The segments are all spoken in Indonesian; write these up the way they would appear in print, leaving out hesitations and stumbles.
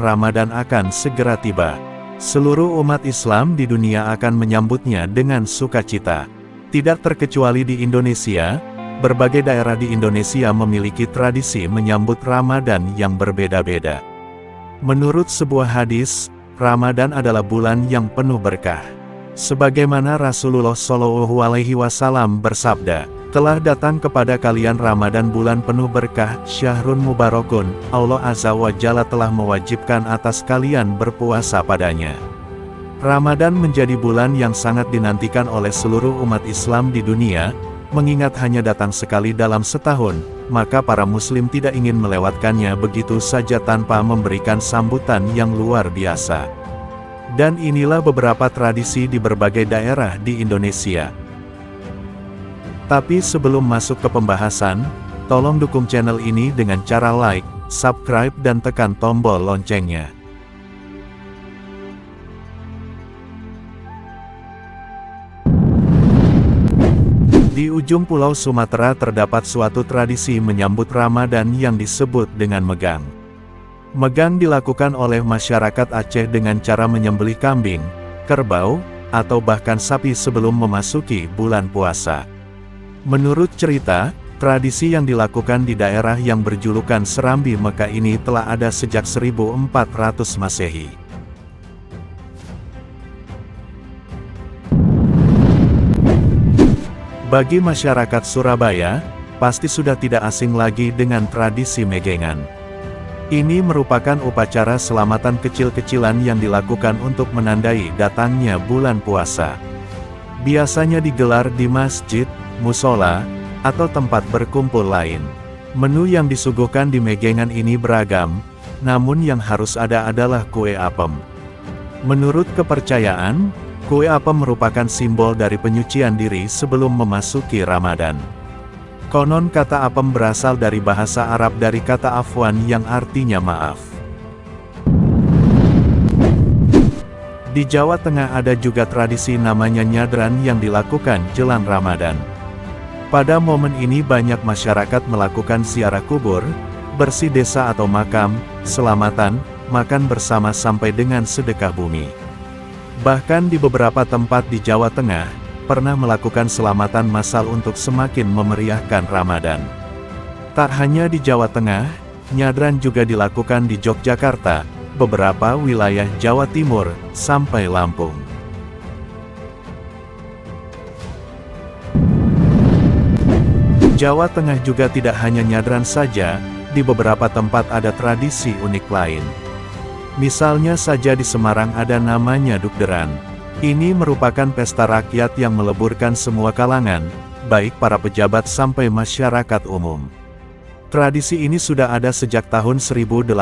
Ramadan akan segera tiba. Seluruh umat Islam di dunia akan menyambutnya dengan sukacita. Tidak terkecuali di Indonesia, berbagai daerah di Indonesia memiliki tradisi menyambut Ramadan yang berbeda-beda. Menurut sebuah hadis, Ramadan adalah bulan yang penuh berkah. Sebagaimana Rasulullah Shallallahu Alaihi Wasallam bersabda, telah datang kepada kalian Ramadan bulan penuh berkah, Syahrun Mubarakun, Allah Azza wa Jalla telah mewajibkan atas kalian berpuasa padanya. Ramadan menjadi bulan yang sangat dinantikan oleh seluruh umat Islam di dunia, mengingat hanya datang sekali dalam setahun, maka para muslim tidak ingin melewatkannya begitu saja tanpa memberikan sambutan yang luar biasa. Dan inilah beberapa tradisi di berbagai daerah di Indonesia. Tapi sebelum masuk ke pembahasan, tolong dukung channel ini dengan cara like, subscribe dan tekan tombol loncengnya. Di ujung pulau Sumatera terdapat suatu tradisi menyambut Ramadan yang disebut dengan megang. Megang dilakukan oleh masyarakat Aceh dengan cara menyembelih kambing, kerbau, atau bahkan sapi sebelum memasuki bulan puasa. Menurut cerita, tradisi yang dilakukan di daerah yang berjulukan Serambi Mekah ini telah ada sejak 1400 Masehi. Bagi masyarakat Surabaya, pasti sudah tidak asing lagi dengan tradisi megengan. Ini merupakan upacara selamatan kecil-kecilan yang dilakukan untuk menandai datangnya bulan puasa. Biasanya digelar di masjid, musola, atau tempat berkumpul lain. Menu yang disuguhkan di megengan ini beragam, namun yang harus ada adalah kue apem. Menurut kepercayaan, kue apem merupakan simbol dari penyucian diri sebelum memasuki Ramadan. Konon kata apem berasal dari bahasa Arab dari kata afwan yang artinya maaf. Di Jawa Tengah ada juga tradisi namanya nyadran yang dilakukan jelang Ramadan. Pada momen ini banyak masyarakat melakukan ziarah kubur, bersih desa atau makam, selamatan, makan bersama sampai dengan sedekah bumi. Bahkan di beberapa tempat di Jawa Tengah, pernah melakukan selamatan massal untuk semakin memeriahkan Ramadan. Tak hanya di Jawa Tengah, nyadran juga dilakukan di Yogyakarta, beberapa wilayah Jawa Timur, sampai Lampung. Jawa Tengah juga tidak hanya nyadran saja, di beberapa tempat ada tradisi unik lain. Misalnya saja di Semarang ada namanya Dukderan. Ini merupakan pesta rakyat yang meleburkan semua kalangan, baik para pejabat sampai masyarakat umum. Tradisi ini sudah ada sejak tahun 1881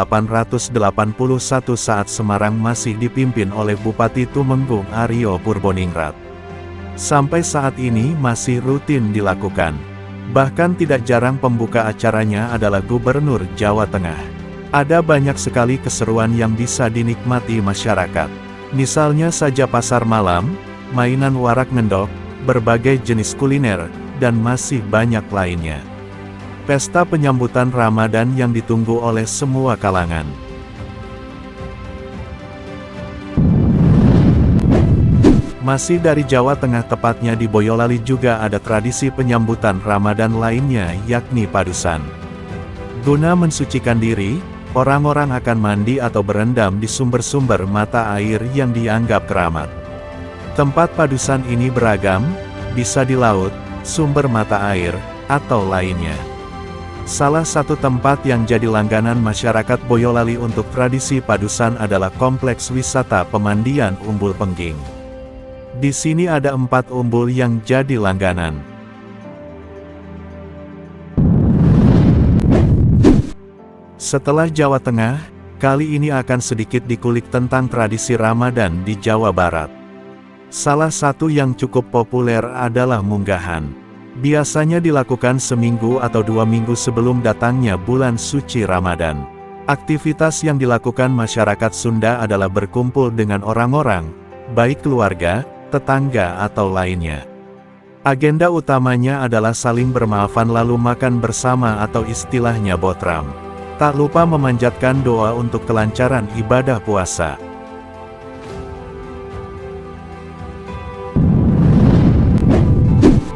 saat Semarang masih dipimpin oleh Bupati Tumenggung Aryo Purboningrat. Sampai saat ini masih rutin dilakukan. Bahkan tidak jarang pembuka acaranya adalah Gubernur Jawa Tengah. Ada banyak sekali keseruan yang bisa dinikmati masyarakat. Misalnya saja pasar malam, mainan warak ngendok, berbagai jenis kuliner, dan masih banyak lainnya. Pesta penyambutan Ramadan yang ditunggu oleh semua kalangan. Masih dari Jawa Tengah tepatnya di Boyolali juga ada tradisi penyambutan Ramadan lainnya yakni padusan. Guna mensucikan diri, orang-orang akan mandi atau berendam di sumber-sumber mata air yang dianggap keramat. Tempat padusan ini beragam, bisa di laut, sumber mata air, atau lainnya. Salah satu tempat yang jadi langganan masyarakat Boyolali untuk tradisi padusan adalah Kompleks Wisata Pemandian Umbul Pengging. Di sini ada 4 umbul yang jadi langganan. Setelah Jawa Tengah, kali ini akan sedikit dikulik tentang tradisi Ramadan di Jawa Barat. Salah satu yang cukup populer adalah munggahan. Biasanya dilakukan seminggu atau 2 minggu sebelum datangnya bulan suci Ramadan. Aktivitas yang dilakukan masyarakat Sunda adalah berkumpul dengan orang-orang, baik keluarga, tetangga atau lainnya. Agenda utamanya adalah saling bermaafan lalu makan bersama atau istilahnya botram. Tak lupa memanjatkan doa untuk kelancaran ibadah puasa.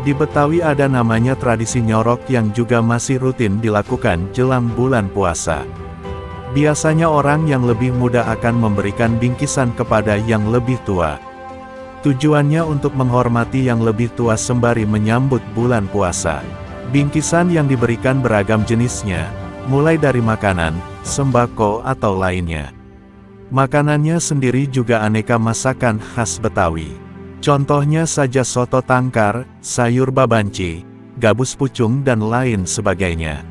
Di Betawi ada namanya tradisi nyorok yang juga masih rutin dilakukan jelang bulan puasa. Biasanya orang yang lebih muda akan memberikan bingkisan kepada yang lebih tua. Tujuannya untuk menghormati yang lebih tua sembari menyambut bulan puasa. Bingkisan yang diberikan beragam jenisnya, mulai dari makanan, sembako atau lainnya. Makanannya sendiri juga aneka masakan khas Betawi. Contohnya saja soto tangkar, sayur babanci, gabus pucung dan lain sebagainya.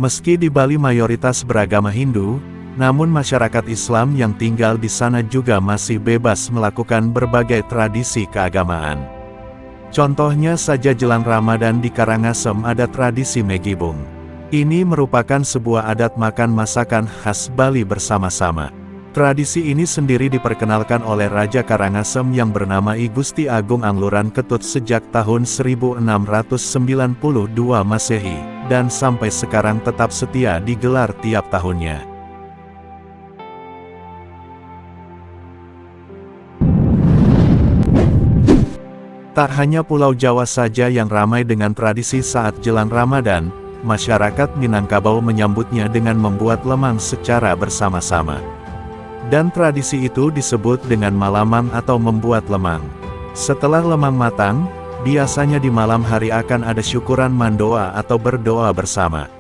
Meski di Bali mayoritas beragama Hindu, namun masyarakat Islam yang tinggal di sana juga masih bebas melakukan berbagai tradisi keagamaan. Contohnya saja jelang Ramadan di Karangasem ada tradisi Megibung. Ini merupakan sebuah adat makan masakan khas Bali bersama-sama. Tradisi ini sendiri diperkenalkan oleh Raja Karangasem yang bernama I Gusti Agung Angluran Ketut sejak tahun 1692 Masehi, dan sampai sekarang tetap setia digelar tiap tahunnya. Tak hanya Pulau Jawa saja yang ramai dengan tradisi saat jelang Ramadan, masyarakat Minangkabau menyambutnya dengan membuat lemang secara bersama-sama. Dan tradisi itu disebut dengan malamang atau membuat lemang. Setelah lemang matang, biasanya di malam hari akan ada syukuran mandoa atau berdoa bersama.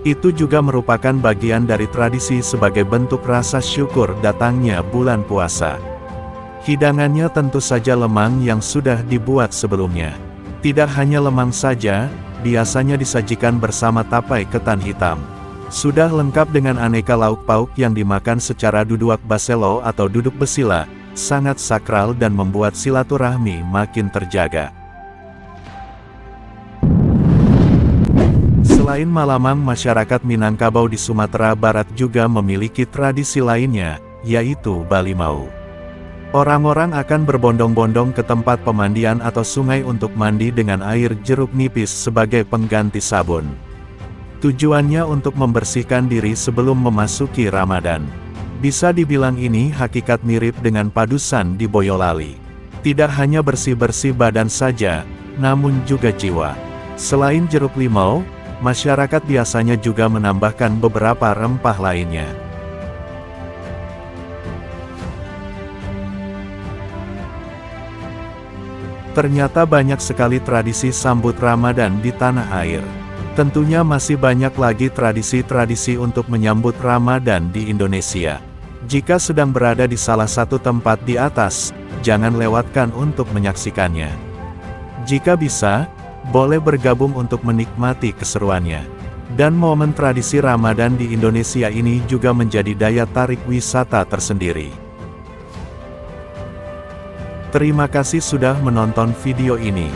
Itu juga merupakan bagian dari tradisi sebagai bentuk rasa syukur datangnya bulan puasa. Hidangannya tentu saja lemang yang sudah dibuat sebelumnya. Tidak hanya lemang saja, biasanya disajikan bersama tapai ketan hitam. Sudah lengkap dengan aneka lauk pauk yang dimakan secara duduak baselo atau duduk besila, sangat sakral dan membuat silaturahmi makin terjaga. Selain malamang, masyarakat Minangkabau di Sumatera Barat juga memiliki tradisi lainnya, yaitu Balimau. Orang-orang akan berbondong-bondong ke tempat pemandian atau sungai untuk mandi dengan air jeruk nipis sebagai pengganti sabun. Tujuannya untuk membersihkan diri sebelum memasuki Ramadan. Bisa dibilang ini hakikat mirip dengan padusan di Boyolali. Tidak hanya bersih-bersih badan saja, namun juga jiwa. Selain jeruk limau, masyarakat biasanya juga menambahkan beberapa rempah lainnya. Ternyata banyak sekali tradisi sambut Ramadan di tanah air. Tentunya masih banyak lagi tradisi-tradisi untuk menyambut Ramadan di Indonesia. Jika sedang berada di salah satu tempat di atas, jangan lewatkan untuk menyaksikannya. Jika bisa, boleh bergabung untuk menikmati keseruannya. Dan momen tradisi Ramadan di Indonesia ini juga menjadi daya tarik wisata tersendiri. Terima kasih sudah menonton video ini.